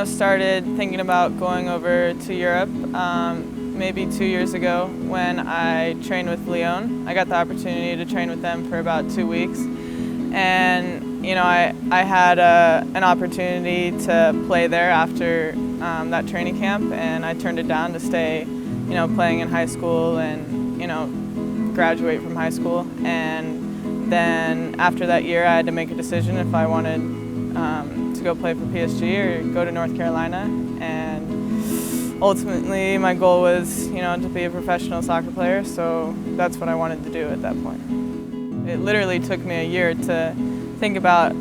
started thinking about going over to Europe maybe 2 years ago when I trained with Lyon. I got the opportunity to train with them for about 2 weeks. And I had an opportunity to play there after that training camp, and I turned it down to stay playing in high school and graduate from high school. And then after that year I had to make a decision if I wanted to go play for PSG or go to North Carolina. And ultimately my goal was to be a professional soccer player, so that's what I wanted to do at that point. It literally took me a year to think about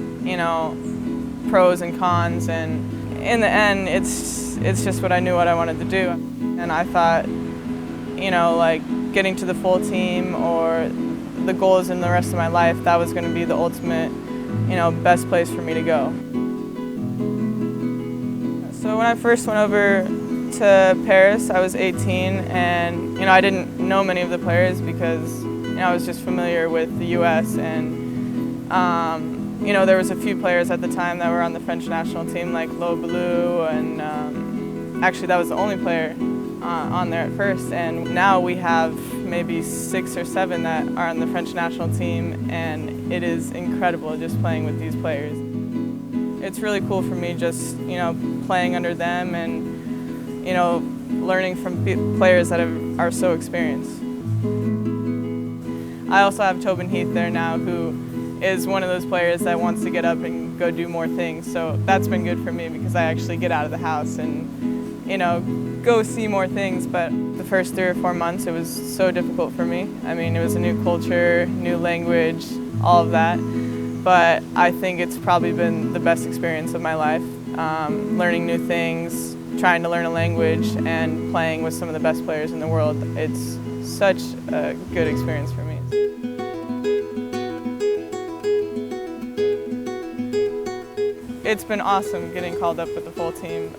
pros and cons, and in the end it's just what I knew what I wanted to do. And I thought like getting to the full team or the goals in the rest of my life, that was going to be the ultimate best place for me to go. So when I first went over to Paris, I was 18, and I didn't know many of the players because I was just familiar with the U.S. and there was a few players at the time that were on the French national team, like Lo Ballou, and actually that was the only player on there at first. And now we have maybe 6 or 7 that are on the French national team, and it is incredible just playing with these players. It's really cool for me just playing under them and learning from players that are so experienced. I also have Tobin Heath there now, who is one of those players that wants to get up and go do more things. So that's been good for me because I actually get out of the house and go see more things. But the first 3 or 4 months it was so difficult for me. I mean, it was a new culture, new language, all of that. But I think it's probably been the best experience of my life. Learning new things, trying to learn a language, and playing with some of the best players in the world. It's such a good experience for me. It's been awesome getting called up with the full team.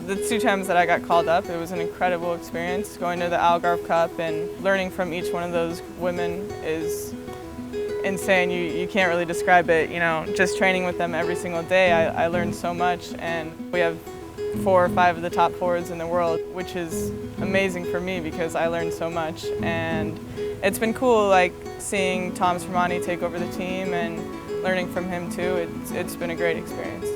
The 2 times that I got called up, it was an incredible experience. Going to the Algarve Cup and learning from each one of those women is insane. You can't really describe it. Just training with them every single day, I learned so much, and we have 4 or 5 of the top forwards in the world, which is amazing for me because I learned so much. And it's been cool, like seeing Tom Sermanni take over the team and learning from him too. It's been a great experience.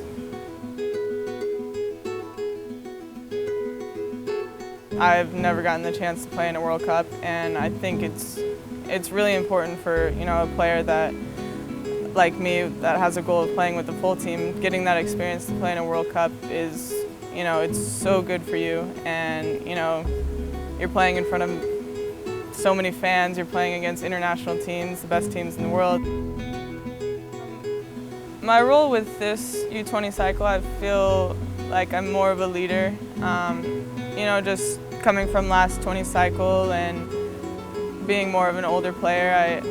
I've never gotten the chance to play in a World Cup, and I think it's really important for a player that, like me, that has a goal of playing with the full team. Getting that experience to play in a World Cup is, it's so good for you, and you're playing in front of so many fans. You're playing against international teams, the best teams in the world. My role with this U-20 cycle, I feel like I'm more of a leader. Just coming from last 20 cycle and being more of an older player,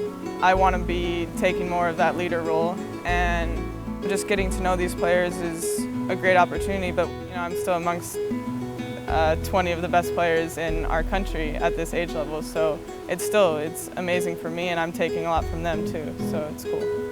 I want to be taking more of that leader role, and just getting to know these players is a great opportunity. But I'm still amongst 20 of the best players in our country at this age level, so it's amazing for me, and I'm taking a lot from them too, so it's cool.